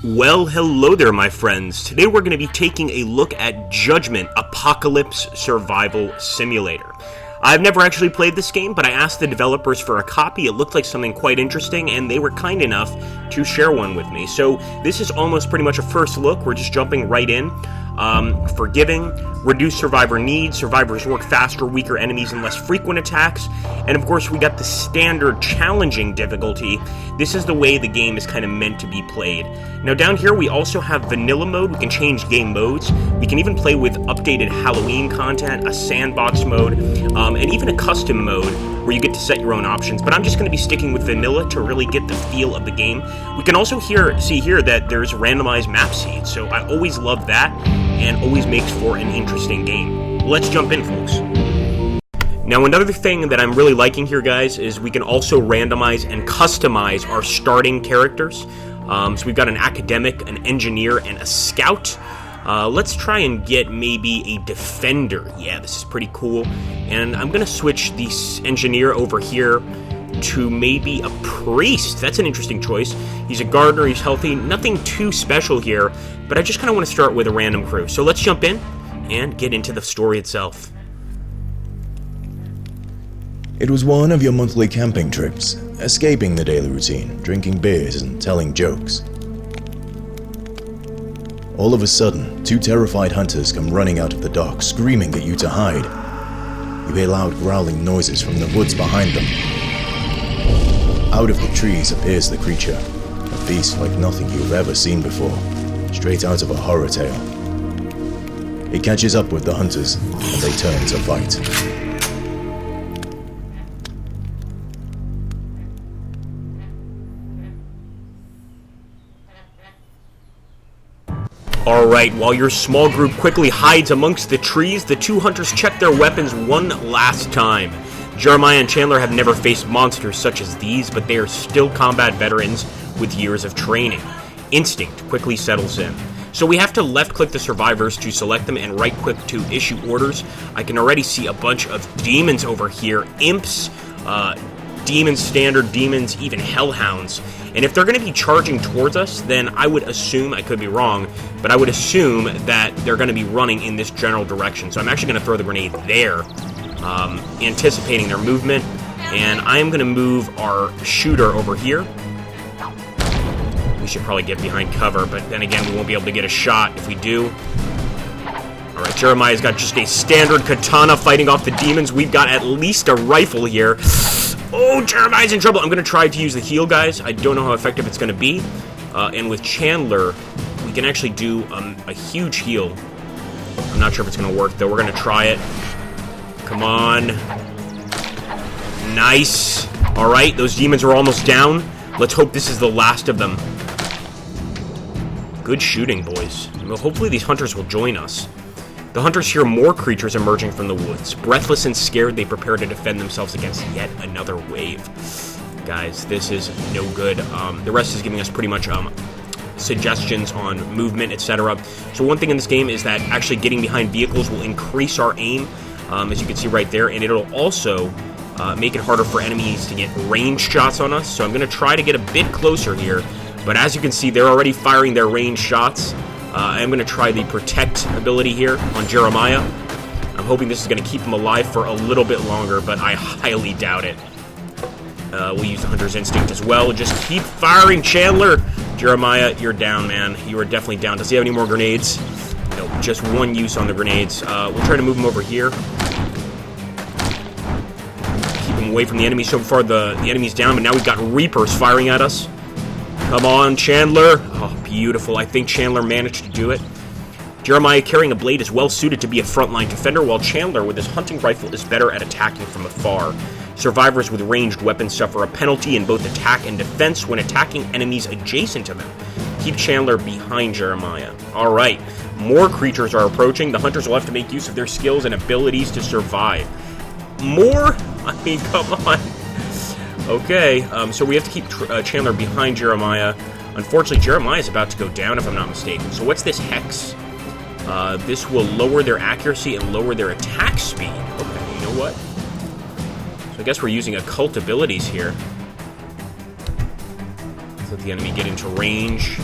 Well, hello there, my friends. Today we're going to be taking a look at Judgement Apocalypse Survival Simulator. I've never actually played this game, but I asked the developers for a copy. It looked like something quite interesting, and they were kind enough to share one with me. So this is almost pretty much a first look. We're just jumping right in. Forgiving, reduced survivor needs, survivors work faster, weaker enemies, and less frequent attacks. And of course, we got the standard challenging difficulty. This is the way the game is kind of meant to be played. Now down here, we also have vanilla mode. We can change game modes. We can even play with updated Halloween content, a sandbox mode, and even a custom mode where you get to set your own options. But I'm just going to be sticking with vanilla to really get the feel of the game. We can also see here that there's randomized map seeds, so I always love that, and always makes for an interesting game. Let's jump in, folks. Now, another thing that I'm really liking here, guys, is we can also randomize and customize our starting characters. So we've got an academic, an engineer, and a scout. Let's try and get maybe a defender. Yeah, this is pretty cool. And I'm going to switch the engineer over here to maybe a priest. That's an interesting choice. He's a gardener, he's healthy, nothing too special here, but I just kind of want to start with a random crew. So let's jump in and get into the story itself. It was one of your monthly camping trips, escaping the daily routine, drinking beers and telling jokes. All of a sudden, two terrified hunters come running out of the dock, screaming at you to hide. You hear loud growling noises from the woods behind them. Out of the trees appears the creature, a beast like nothing you've ever seen before, straight out of a horror tale. It catches up with the hunters, and they turn to fight. Alright, while your small group quickly hides amongst the trees, the two hunters check their weapons one last time. Jeremiah and Chandler have never faced monsters such as these, but they are still combat veterans with years of training. Instinct quickly settles in. So we have to left-click the survivors to select them and right-click to issue orders. I can already see a bunch of demons over here, imps, demons, standard demons, even hellhounds. And if they're going to be charging towards us, then I would assume, I could be wrong, but I would assume that they're going to be running in this general direction. So I'm actually going to throw the grenade there, anticipating their movement. And I am going to move our shooter over here. We should probably get behind cover, but then again, we won't be able to get a shot if we do. Alright, Jeremiah's got just a standard katana fighting off the demons. We've got at least a rifle here. Oh, Jeremiah's in trouble. I'm going to try to use the heal, guys. I don't know how effective it's going to be. And with Chandler, we can actually do a huge heal. I'm not sure if it's going to work, though. We're going to try it. Come on. Nice. Alright, those demons are almost down. Let's hope this is the last of them. Good shooting, boys. Well, hopefully these hunters will join us. The hunters hear more creatures emerging from the woods. Breathless and scared, they prepare to defend themselves against yet another wave. Guys, this is no good. The rest is giving us pretty much suggestions on movement, etc. So one thing in this game is that actually getting behind vehicles will increase our aim, as you can see right there, and it'll also make it harder for enemies to get ranged shots on us. So I'm going to try to get a bit closer here, but as you can see, they're already firing their ranged shots. I'm going to try the protect ability here on Jeremiah. I'm hoping this is going to keep him alive for a little bit longer, but I highly doubt it. We'll use the Hunter's Instinct as well. Just keep firing, Chandler! Jeremiah, you're down, man. You are definitely down. Does he have any more grenades? Nope, just one use on the grenades. We'll try to move him over here. Keep him away from the enemy. So far, the enemy's down, but now we've got Reapers firing at us. Come on, Chandler. Oh, beautiful. I think Chandler managed to do it. Jeremiah, carrying a blade, is well suited to be a frontline defender, while Chandler, with his hunting rifle, is better at attacking from afar. Survivors with ranged weapons suffer a penalty in both attack and defense when attacking enemies adjacent to them. Keep Chandler behind Jeremiah. Alright, more creatures are approaching. The hunters will have to make use of their skills and abilities to survive. More? I mean, come on. Okay, so we have to keep Chandler behind Jeremiah. Unfortunately, Jeremiah is about to go down, if I'm not mistaken. So what's this hex? This will lower their accuracy and lower their attack speed. Okay, you know what? So I guess we're using occult abilities here. Let the enemy get into range.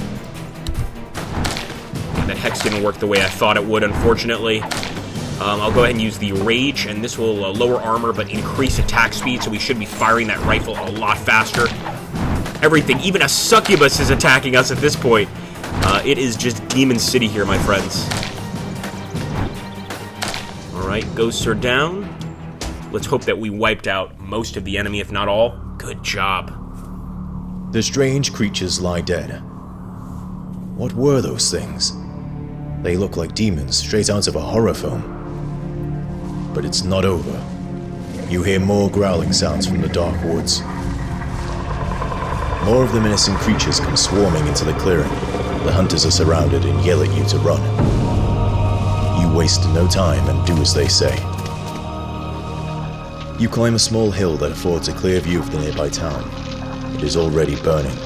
That hex didn't work the way I thought it would, unfortunately. I'll go ahead and use the Rage, and this will lower armor but increase attack speed, so we should be firing that rifle a lot faster. Everything, even a succubus is attacking us at this point. It is just Demon City here, my friends. Alright, ghosts are down. Let's hope that we wiped out most of the enemy, if not all. Good job. The strange creatures lie dead. What were those things? They look like demons straight out of a horror film. But it's not over. You hear more growling sounds from the dark woods. More of the menacing creatures come swarming into the clearing. The hunters are surrounded and yell at you to run. You waste no time and do as they say. You climb a small hill that affords a clear view of the nearby town. It is already burning.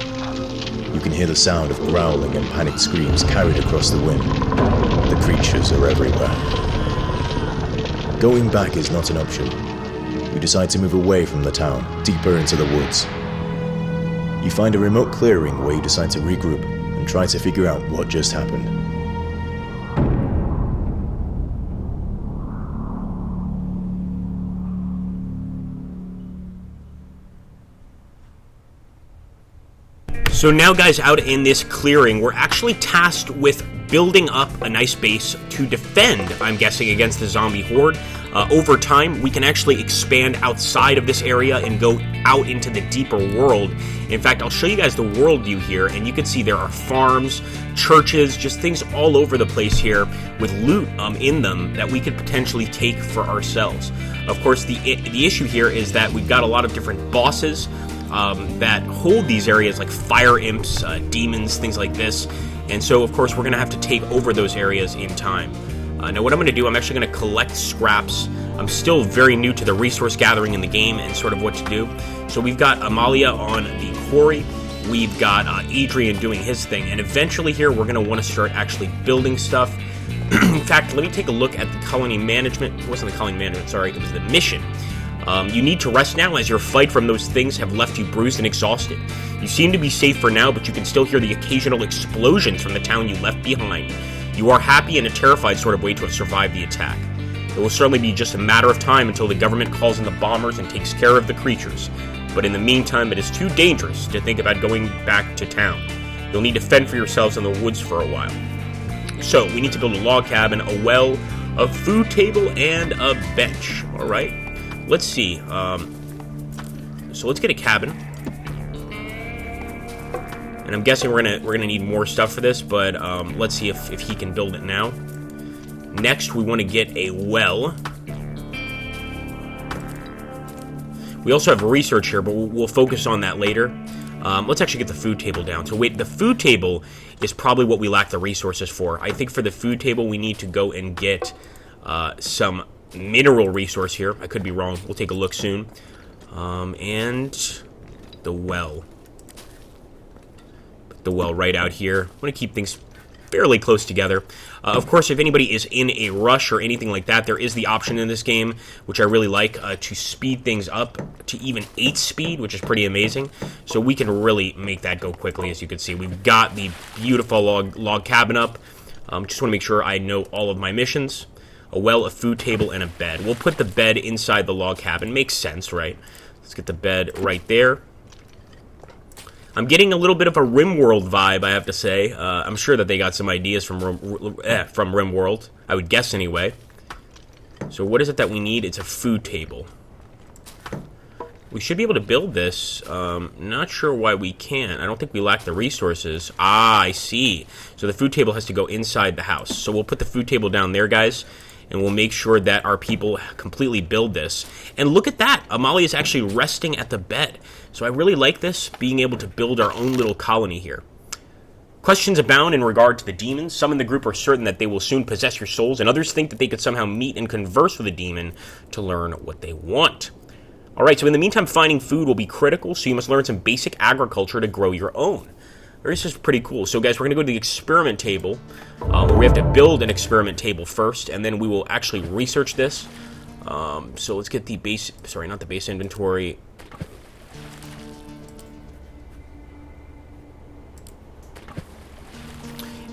You can hear the sound of growling and panicked screams carried across the wind. The creatures are everywhere. Going back is not an option. You decide to move away from the town, deeper into the woods. You find a remote clearing where you decide to regroup and try to figure out what just happened. So now, guys, out in this clearing, we're actually tasked with building up a nice base to defend, I'm guessing, against the zombie horde. Over time, we can actually expand outside of this area and go out into the deeper world. In fact, I'll show you guys the world view here, and you can see there are farms, churches, just things all over the place here with loot in them that we could potentially take for ourselves. Of course, the issue here is that we've got a lot of different bosses that hold these areas, like fire imps, demons, things like this. And so, of course, we're going to have to take over those areas in time. Now, what I'm going to do, I'm actually going to collect scraps. I'm still very new to the resource gathering in the game and sort of what to do. So we've got Amalia on the quarry. We've got Adrian doing his thing. And eventually here, we're going to want to start actually building stuff. In fact, let me take a look at the colony management. It wasn't the colony management, sorry. It was the mission. You need to rest now, as your fight from those things have left you bruised and exhausted. You seem to be safe for now, but you can still hear the occasional explosions from the town you left behind. You are happy in a terrified sort of way to have survived the attack. It will certainly be just a matter of time until the government calls in the bombers and takes care of the creatures. But in the meantime, it is too dangerous to think about going back to town. You'll need to fend for yourselves in the woods for a while. So, we need to build a log cabin, a well, a food table, and a bench. Alright? Let's see. So let's get a cabin. And I'm guessing we're gonna need more stuff for this, but let's see if he can build it now. Next, we want to get a well. We also have research here, but we'll focus on that later. Let's actually get the food table down. So wait, the food table is probably what we lack the resources for. I think for the food table, we need to go and get some mineral resource here. I could be wrong. We'll take a look soon. And the well. Put the well right out here. I want to keep things fairly close together. Of course, if anybody is in a rush or anything like that, there is the option in this game, which I really like, to speed things up to even 8 speed, which is pretty amazing. So we can really make that go quickly, as you can see. We've got the beautiful log cabin up. Just want to make sure I know all of my missions. A well, a food table, and a bed. We'll put the bed inside the log cabin. Makes sense, right? Let's get the bed right there. I'm getting a little bit of a RimWorld vibe, I have to say. I'm sure that they got some ideas from RimWorld. I would guess anyway. So what is it that we need? It's a food table. We should be able to build this. Not sure why we can't. I don't think we lack the resources. Ah, I see. So the food table has to go inside the house. So we'll put the food table down there, guys. And we'll make sure that our people completely build this. And look at that! Amalia is actually resting at the bed. So I really like this, being able to build our own little colony here. Questions abound in regard to the demons. Some in the group are certain that they will soon possess your souls, and others think that they could somehow meet and converse with a demon to learn what they want. Alright, so in the meantime, finding food will be critical, so you must learn some basic agriculture to grow your own. This is pretty cool. So, guys, we're going to go to the experiment table, where we have to build an experiment table first, and then we will actually research this. So let's get the base... Sorry, not the base inventory.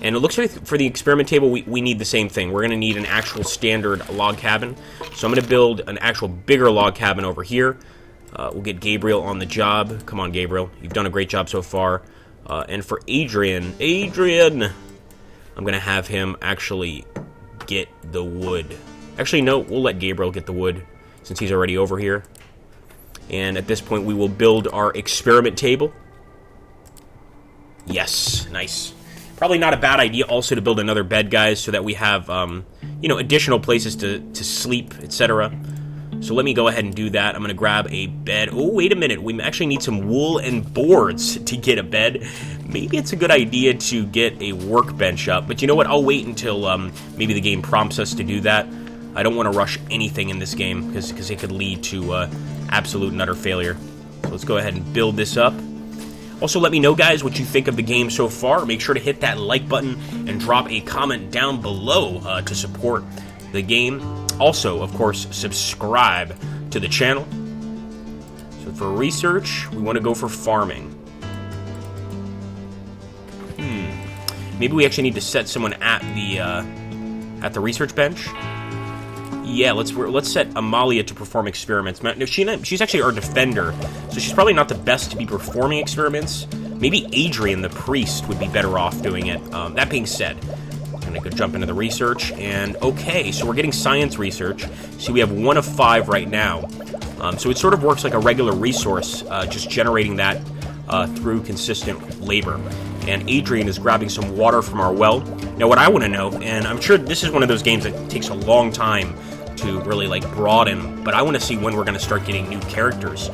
And it looks like for the experiment table, we need the same thing. We're going to need an actual standard log cabin. So I'm going to build an actual bigger log cabin over here. We'll get Gabriel on the job. Come on, Gabriel. You've done a great job so far. And for Adrian, I'm going to have him actually get the wood. Actually, no, we'll let Gabriel get the wood since he's already over here. And at this point, we will build our experiment table. Yes, nice. Probably not a bad idea also to build another bed, guys, so that we have, additional places to sleep, etc. So let me go ahead and do that. I'm going to grab a bed. Oh, wait a minute. We actually need some wool and boards to get a bed. Maybe it's a good idea to get a workbench up. But you know what? I'll wait until maybe the game prompts us to do that. I don't want to rush anything in this game because it could lead to absolute and utter failure. So let's go ahead and build this up. Also, let me know, guys, what you think of the game so far. Make sure to hit that like button and drop a comment down below to support the game. Also, of course, subscribe to the channel. So for research, we want to go for farming. Maybe we actually need to set someone at the research bench. Yeah, let's set Amalia to perform experiments. No, she's actually our defender, so she's probably not the best to be performing experiments. Maybe Adrian, the priest, would be better off doing it. That being said, I'm going to go jump into the research, and okay, so we're getting science research. See, we have 1 of 5 right now. So it sort of works like a regular resource, just generating that through consistent labor. And Adrian is grabbing some water from our well. Now, what I want to know, and I'm sure this is one of those games that takes a long time to really broaden, but I want to see when we're going to start getting new characters,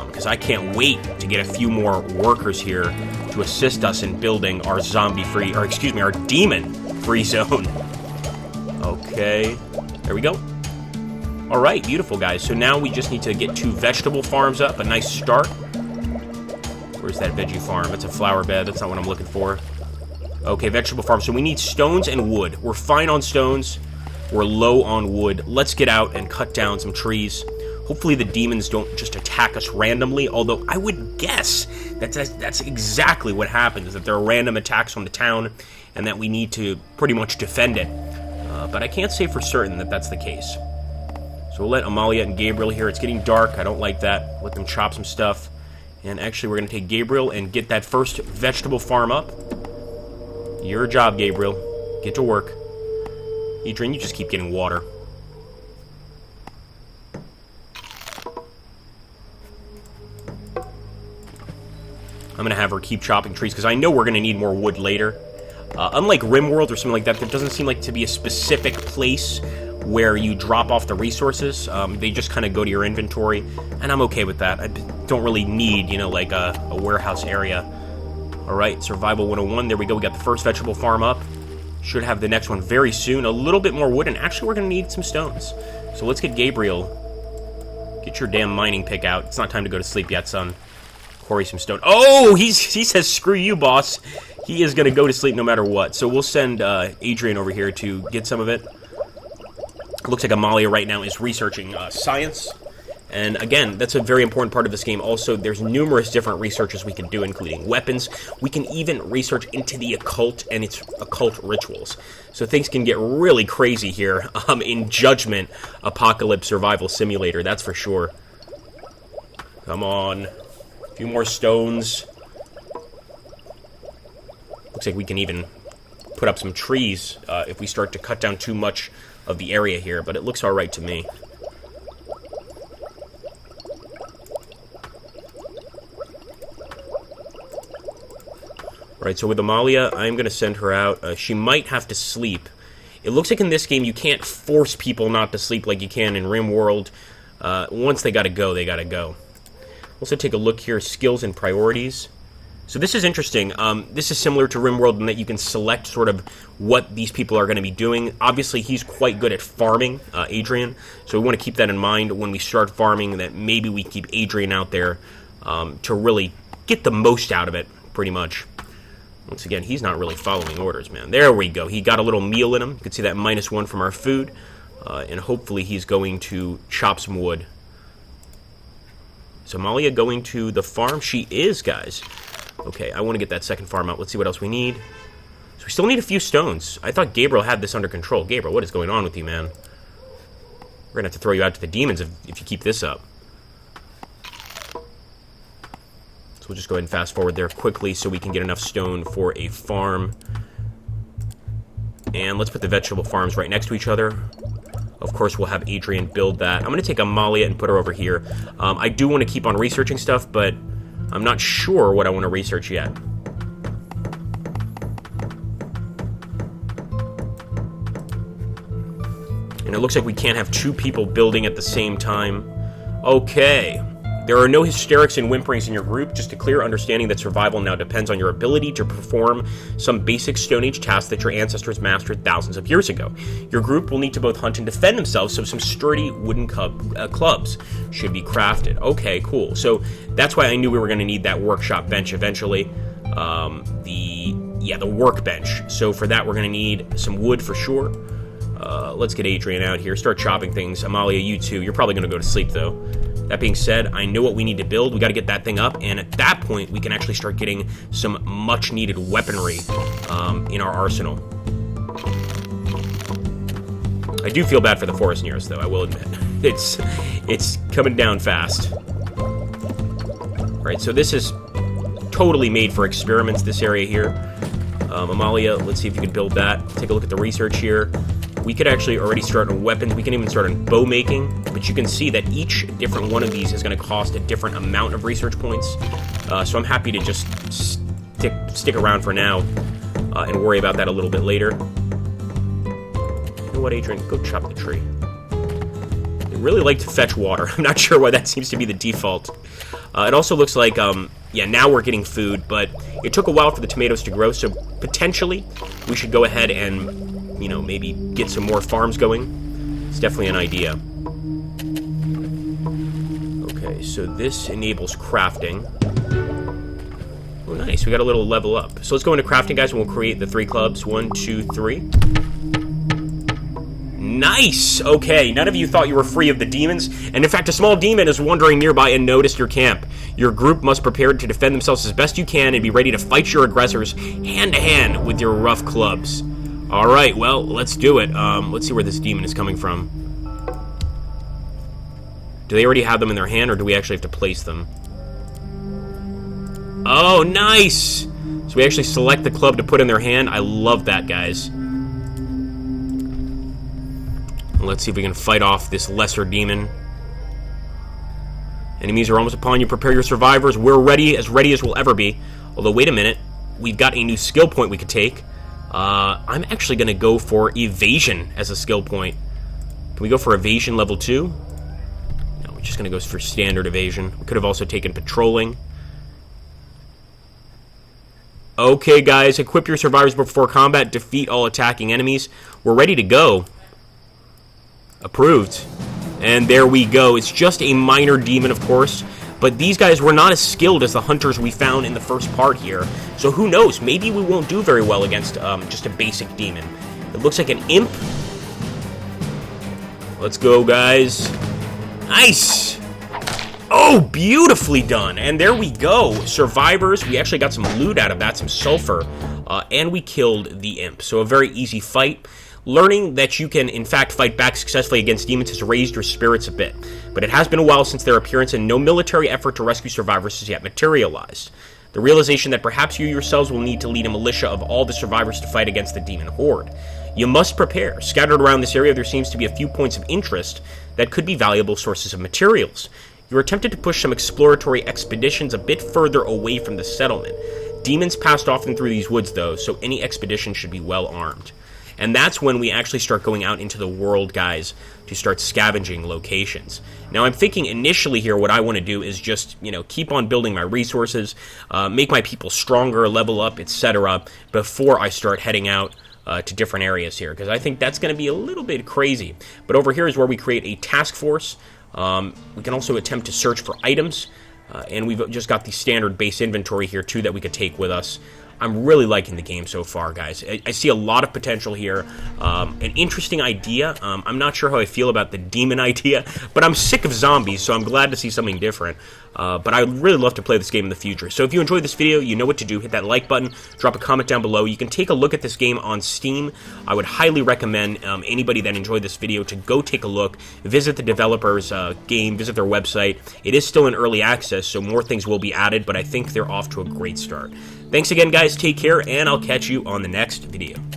because I can't wait to get a few more workers here to assist us in building our our demon-free zone. Okay, there we go. All right, beautiful, guys. So now we just need to get 2 vegetable farms up, a nice start. Where's that veggie farm? It's a flower bed. That's not what I'm looking for. Okay, vegetable farm. So we need stones and wood. We're fine on stones. We're low on wood. Let's get out and cut down some trees. Hopefully the demons don't just attack us randomly, although I would guess that's exactly what happens, that there are random attacks on the town and that we need to pretty much defend it. But I can't say for certain that that's the case. So we'll let Amalia and Gabriel here. It's getting dark. I don't like that. Let them chop some stuff. And actually, we're going to take Gabriel and get that first vegetable farm up. Your job, Gabriel. Get to work. Adrian, you just keep getting water. I'm going to have her keep chopping trees, because I know we're going to need more wood later. Unlike RimWorld or something like that, there doesn't seem like to be a specific place where you drop off the resources. They just kind of go to your inventory, and I'm okay with that. I don't really need, a warehouse area. Alright, Survival 101, there we go. We got the first vegetable farm up. Should have the next one very soon. A little bit more wood, and actually we're going to need some stones. So let's get Gabriel. Get your damn mining pick out. It's not time to go to sleep yet, son. Quarry some stone. Oh, he says, screw you, boss. He is going to go to sleep no matter what. So we'll send Adrian over here to get some of it. Looks like Amalia right now is researching science. And again, that's a very important part of this game. Also, there's numerous different researches we can do, including weapons. We can even research into the occult and its occult rituals. So things can get really crazy here in Judgment Apocalypse Survival Simulator, that's for sure. Come on. A few more stones. Looks like we can even put up some trees if we start to cut down too much of the area here, but it looks alright to me. Alright, so with Amalia, I'm going to send her out. She might have to sleep. It looks like in this game you can't force people not to sleep like you can in RimWorld. Once they gotta go, they gotta go. Also take a look here, skills and priorities. So this is interesting. This is similar to RimWorld in that you can select sort of what these people are going to be doing. Obviously, he's quite good at farming, Adrian. So we want to keep that in mind when we start farming, that maybe we keep Adrian out there to really get the most out of it, pretty much. Once again, he's not really following orders, man. There we go. He got a little meal in him. You can see that -1 from our food. And hopefully he's going to chop some wood. Is Amalia going to the farm? She is, guys. Okay, I want to get that second farm out. Let's see what else we need. So we still need a few stones. I thought Gabriel had this under control. Gabriel, what is going on with you, man? We're going to have to throw you out to the demons if you keep this up. So we'll just go ahead and fast forward there quickly so we can get enough stone for a farm. And let's put the vegetable farms right next to each other. Of course, we'll have Adrian build that. I'm going to take Amalia and put her over here. I do want to keep on researching stuff, but I'm not sure what I want to research yet. And it looks like we can't have two people building at the same time. Okay. There are no hysterics and whimperings in your group, just a clear understanding that survival now depends on your ability to perform some basic Stone Age tasks that your ancestors mastered thousands of years ago. Your group will need to both hunt and defend themselves, so some sturdy wooden clubs should be crafted. Okay, cool. So that's why I knew we were going to need that workshop bench eventually. The workbench. So for that, we're going to need some wood for sure. Let's get Adrian out here. Start chopping things. Amalia, you too. You're probably going to go to sleep, though. That being said, I know what we need to build. We got to get that thing up, and at that point, we can actually start getting some much-needed weaponry in our arsenal. I do feel bad for the forest near us, though, I will admit. It's coming down fast. All right, so this is totally made for experiments, this area here. Amalia, let's see if you can build that. Take a look at the research here. We could actually already start on weapons. We can even start on bow making, but you can see that each different one of these is going to cost a different amount of research points. So I'm happy to just stick around for now and worry about that a little bit later. You know what, Adrian? Go chop the tree. They really like to fetch water. I'm not sure why that seems to be the default. It also looks like, now we're getting food, but it took a while for the tomatoes to grow, so potentially we should go ahead and maybe get some more farms going. It's definitely an idea. Okay, so this enables crafting. Oh, nice. We got a little level up. So let's go into crafting, guys, and we'll create the 3 clubs. 1, 2, 3. Nice! Okay, none of you thought you were free of the demons, and in fact, a small demon is wandering nearby and noticed your camp. Your group must prepare to defend themselves as best you can and be ready to fight your aggressors hand-to-hand with your rough clubs. Alright, well, let's do it. Let's see where this demon is coming from. Do they already have them in their hand, or do we actually have to place them? Oh, nice! So we actually select the club to put in their hand. I love that, guys. Let's see if we can fight off this lesser demon. Enemies are almost upon you. Prepare your survivors. We're ready as we'll ever be. Although, wait a minute. We've got a new skill point we could take. I'm actually going to go for evasion as a skill point. Can we go for evasion level 2? No, we're just going to go for standard evasion. We could have also taken patrolling. Okay, guys. Equip your survivors before combat. Defeat all attacking enemies. We're ready to go. Approved. And there we go. It's just a minor demon, of course. But these guys were not as skilled as the hunters we found in the first part here. So who knows? Maybe we won't do very well against just a basic demon. It looks like an imp. Let's go, guys. Nice! Oh, beautifully done. And there we go. Survivors. We actually got some loot out of that, some sulfur. And we killed the imp. So a very easy fight. Learning that you can, in fact, fight back successfully against demons has raised your spirits a bit, but it has been a while since their appearance, and no military effort to rescue survivors has yet materialized. The realization that perhaps you yourselves will need to lead a militia of all the survivors to fight against the demon horde. You must prepare. Scattered around this area, there seems to be a few points of interest that could be valuable sources of materials. You're tempted to push some exploratory expeditions a bit further away from the settlement. Demons passed often through these woods, though, so any expedition should be well armed. And that's when we actually start going out into the world, guys, to start scavenging locations. Now, I'm thinking initially here what I want to do is just, keep on building my resources, make my people stronger, level up, etc., before I start heading out to different areas here, because I think that's going to be a little bit crazy. But over here is where we create a task force. We can also attempt to search for items, and we've just got the standard base inventory here, too, that we could take with us. I'm really liking the game so far, guys. I see a lot of potential here. An interesting idea. I'm not sure how I feel about the demon idea, but I'm sick of zombies, so I'm glad to see something different. But I would really love to play this game in the future. So if you enjoyed this video, you know what to do. Hit that like button, drop a comment down below. You can take a look at this game on Steam. I would highly recommend anybody that enjoyed this video to go take a look, visit the developers' game, visit their website. It is still in early access, so more things will be added, but I think they're off to a great start. Thanks again, guys. Take care, and I'll catch you on the next video.